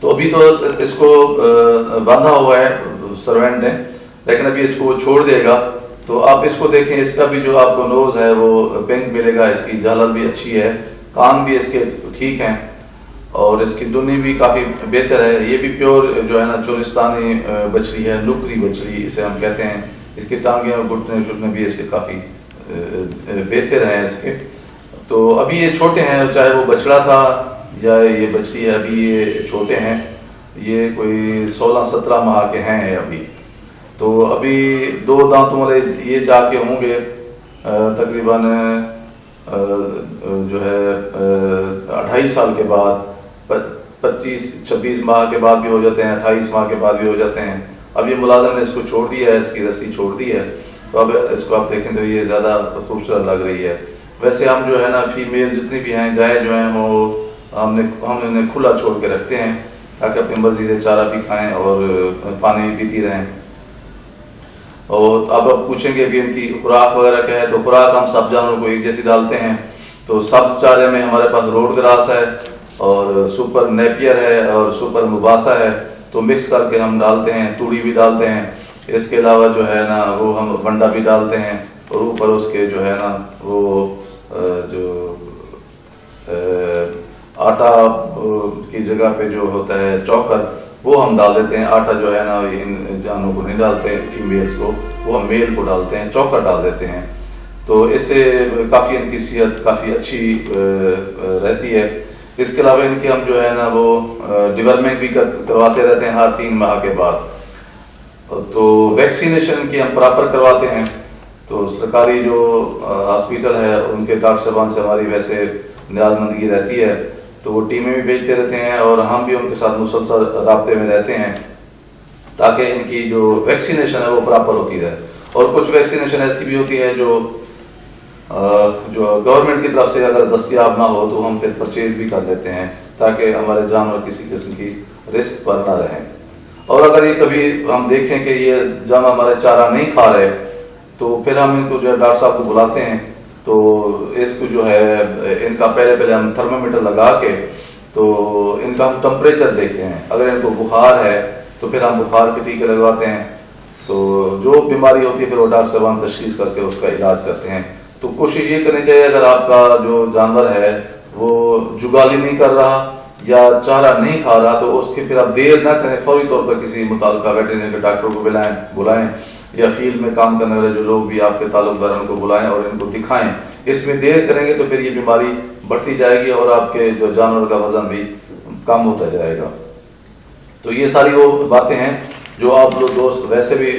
تو ابھی تو اس کو باندھا ہوا ہے سروینٹ نے، لیکن ابھی اس کو چھوڑ دے گا. تو آپ اس کو دیکھیں، اس کا بھی جو آپ کو نوز ہے وہ پنک ملے گا، اس کی جھالر بھی اچھی ہے، کان بھی اس کے ٹھیک ہیں، اور اس کی دنی بھی کافی بہتر ہے. یہ بھی پیور جو ہے نا چولستانی بچڑی ہے، نکری بچڑی اسے ہم کہتے ہیں. اس کے ٹانگیں اور گھٹنے چھٹنے بھی اس کے کافی بہتر ہیں اس کے. تو ابھی یہ چھوٹے ہیں، چاہے وہ بچڑا تھا یا یہ بچڑی ہے، ابھی یہ چھوٹے ہیں. یہ کوئی 16-17 ماہ کے ہیں ابھی. تو ابھی 2 دانتوں والے یہ جا کے ہوں گے تقریباً جو ہے 2.5 سال کے بعد، 25-26 ماہ کے بعد بھی ہو جاتے ہیں، 28 ماہ کے بعد بھی ہو جاتے ہیں. اب یہ ملازم نے اس کو چھوڑ دیا ہے، اس کی رسی چھوڑ دی ہے. تو اب اس کو آپ دیکھیں تو یہ زیادہ خوبصورت لگ رہی ہے. ویسے ہم جو ہے نا فیمیل جتنی بھی ہیں گائے جو ہیں وہ ہم انہیں کھلا چھوڑ کے رکھتے ہیں تاکہ اپنی مرضی سے چارہ بھی کھائیں اور پانی بھی پیتی رہیں. اور اب پوچھیں گے کہ ان کی خوراک وغیرہ کیا ہے، تو خوراک ہم سب جانوروں کو ایک جیسی ڈالتے ہیں. تو سبز چارے میں ہمارے پاس روڈ گراس ہے اور سپر نیپیئر ہے اور سپر مباسا ہے، تو مکس کر کے ہم ڈالتے ہیں. توڑی بھی ڈالتے ہیں. اس کے علاوہ جو ہے نا وہ ہم ونڈا بھی ڈالتے ہیں، اور اوپر اس کے جو ہے نا وہ جو آٹا کی جگہ پہ جو ہوتا ہے چوکر وہ ہم ڈال دیتے ہیں. آٹا جو ہے نا ان جانوروں کو نہیں ڈالتے ہیں، فیمیلز کو، وہ ہم میل کو ڈالتے ہیں، چوکر ڈال دیتے ہیں. تو اس سے کافی ان کی صحت کافی اچھی رہتی ہے. اس کے علاوہ ان کی ہم جو ہے نا وہ ڈیورمنٹ بھی کرواتے رہتے ہیں ہر 3 ماہ کے بعد. تو ویکسینیشن کی ہم پراپر کرواتے ہیں. تو سرکاری جو ہاسپیٹل ہے ان کے ڈاکٹر صاحبان سے ہماری ویسے نیاز مندگی رہتی ہے، تو وہ ٹیمیں بھی بھیجتے رہتے ہیں اور ہم بھی ان کے ساتھ مسلسل رابطے میں رہتے ہیں تاکہ ان کی جو ویکسینیشن ہے وہ پراپر ہوتی رہے. اور کچھ ویکسینیشن ایسی بھی ہوتی ہے جو گورنمنٹ کی طرف سے اگر دستیاب نہ ہو تو ہم پھر پرچیز بھی کر لیتے ہیں تاکہ ہمارے جانور کسی قسم کی رسک پر نہ رہیں. اور اگر یہ کبھی ہم دیکھیں کہ یہ جانور ہمارے چارہ نہیں کھا رہے تو پھر ہم ان کو جو ہے ڈاکٹر صاحب کو بلاتے ہیں. تو اس کو جو ہے ان کا پہلے ہم تھرمومیٹر لگا کے تو ان کا ہم ٹمپریچر دیکھتے ہیں. اگر ان کو بخار ہے تو پھر ہم بخار کے ٹیکے لگواتے ہیں. تو جو بیماری ہوتی ہے پھر وہ ڈاکٹر صاحب تشخیص کر کے اس کا علاج کرتے ہیں. تو کوشش یہ کرنی چاہیے اگر آپ کا جو جانور ہے وہ جگالی نہیں کر رہا یا چارہ نہیں کھا رہا تو اس کی پھر آپ دیر نہ کریں، فوری طور پر کسی متعلقہ ویٹرنری کے ڈاکٹر کو بلائیں یا فیلڈ میں کام کرنے والے جو لوگ بھی آپ کے تعلق دار ان کو بلائیں اور ان کو دکھائیں. اس میں دیر کریں گے تو پھر یہ بیماری بڑھتی جائے گی اور آپ کے جو جانور کا وزن بھی کم ہوتا جائے گا. تو یہ ساری وہ باتیں ہیں جو آپ لوگ دوست ویسے بھی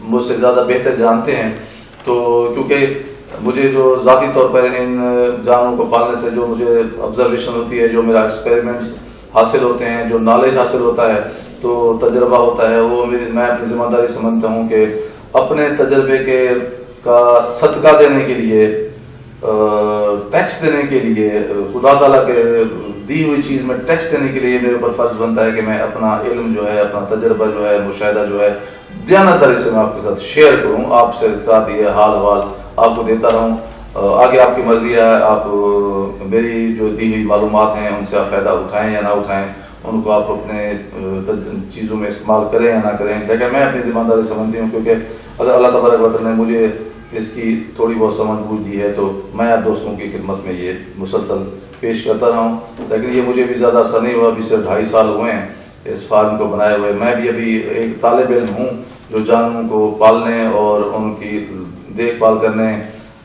مجھ سے زیادہ بہتر جانتے ہیں. تو کیونکہ مجھے جو ذاتی طور پر ان جانوروں کو پالنے سے جو مجھے آبزرویشن ہوتی ہے، جو میرا ایکسپیریمنٹس حاصل ہوتے ہیں، جو نالج حاصل ہوتا ہے، تو تجربہ ہوتا ہے، وہ میں اپنی ذمہ داری سمجھتا ہوں کہ اپنے تجربے کا صدقہ دینے کے لیے، ٹیکس دینے کے لیے، خدا تعالیٰ کے دی ہوئی چیز میں ٹیکس دینے کے لیے میرے اوپر فرض بنتا ہے کہ میں اپنا علم جو ہے، اپنا تجربہ جو ہے، مشاہدہ جو ہے، دیانتداری سے میں آپ کے ساتھ شیئر کروں. آپ سے ساتھ یہ حال حوال آپ کو دیتا رہوں. آگے آپ کی مرضی ہے، آپ میری جو دی ہوئی معلومات ہیں ان سے آپ فائدہ اٹھائیں یا نہ اٹھائیں، ان کو آپ اپنے چیزوں میں استعمال کریں یا نہ کریں. لیکن میں اپنی ذمہ داری سمجھتی ہوں کیونکہ اگر اللہ تبارک و تعالیٰ نے مجھے اس کی تھوڑی بہت سمجھ بوجھ دی ہے تو میں آپ دوستوں کی خدمت میں یہ مسلسل پیش کرتا رہا ہوں. لیکن یہ مجھے بھی زیادہ عرصہ نہیں ہوا، ابھی صرف 2.5 سال ہوئے ہیں اس فارم کو بنائے ہوئے. میں بھی ابھی ایک طالب علم ہوں جو جانوروں کو پالنے اور ان کی دیکھ بھال کرنے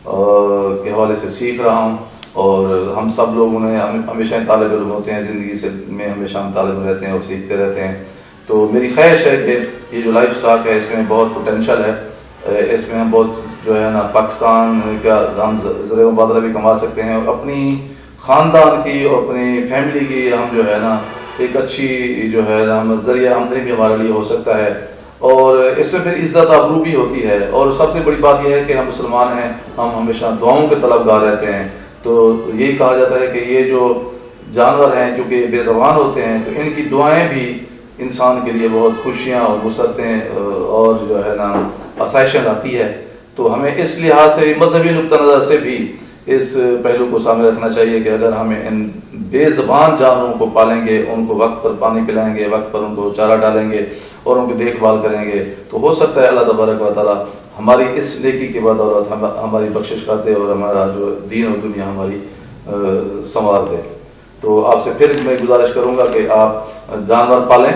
کے حوالے سے سیکھ رہا ہوں. اور ہم سب لوگوں نے ہمیشہ طالب علم ہوتے ہیں، زندگی سے میں ہمیشہ ہم طالب علم رہتے ہیں اور سیکھتے رہتے ہیں. تو میری خواہش ہے کہ یہ جو لائف سٹاک ہے اس میں بہت پوٹینشل ہے. اس میں ہم بہت جو ہے نا پاکستان کا ہم زر مبادلہ بھی کما سکتے ہیں اور اپنی خاندان کی اور اپنی فیملی کی ہم جو ہے نا ایک اچھی جو ہے نا ذریعہ آمدنی بھی ہمارے لیے ہو سکتا ہے. اور اس میں پھر عزت آبرو بھی ہوتی ہے. اور سب سے بڑی بات یہ ہے کہ ہم مسلمان ہیں، ہم ہمیشہ دعاؤں کے طلبگار رہتے ہیں. تو یہی کہا جاتا ہے کہ یہ جو جانور ہیں کیونکہ بے زبان ہوتے ہیں تو ان کی دعائیں بھی انسان کے لیے بہت خوشیاں اور مسرتیں اور جو ہے نا آسائشیں لاتی ہے. تو ہمیں اس لحاظ سے مذہبی نقطہ نظر سے بھی اس پہلو کو سامنے رکھنا چاہیے کہ اگر ہمیں ان بے زبان جانوروں کو پالیں گے، ان کو وقت پر پانی پلائیں گے، وقت پر ان کو چارہ ڈالیں گے اور ان کی دیکھ بھال کریں گے، تو ہو سکتا ہے اللہ تبارک و تعالیٰ ہماری اس نیکی کی بدولت ہماری بخشش کر دے اور ہمارا جو دین اور دنیا ہماری سنوار دے۔ تو آپ سے پھر میں گزارش کروں گا کہ آپ جانور پالیں،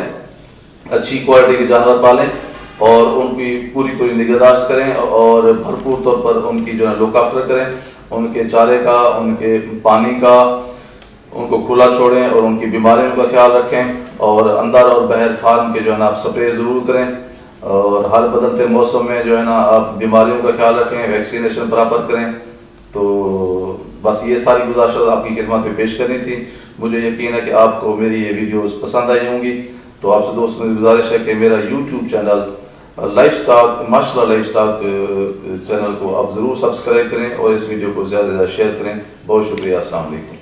اچھی کوالٹی کے جانور پالیں اور ان کی پوری نگہداشت کریں اور بھرپور طور پر ان کی جو ہے لک آفٹر کریں، ان کے چارے کا، ان کے پانی کا، ان کو کھلا چھوڑیں اور ان کی بیماریوں کا خیال رکھیں، اور اندر اور بہر فارم کے جو ہے نا آپ سپرے ضرور کریں، اور ہر بدلتے موسم میں جو ہے نا آپ بیماریوں کا خیال رکھیں، ویکسینیشن پراپر کریں۔ تو بس یہ ساری گزارشات آپ کی خدمت میں پیش کرنی تھی۔ مجھے یقین ہے کہ آپ کو میری یہ ویڈیوز پسند آئی ہوں گی، تو آپ سے دوستوں کی گزارش ہے کہ میرا یوٹیوب چینل لائف سٹاک ماشاء اللہ لائف سٹاک چینل کو آپ ضرور سبسکرائب کریں اور اس ویڈیو کو زیادہ سے زیادہ شیئر کریں۔ بہت شکریہ، السلام علیکم۔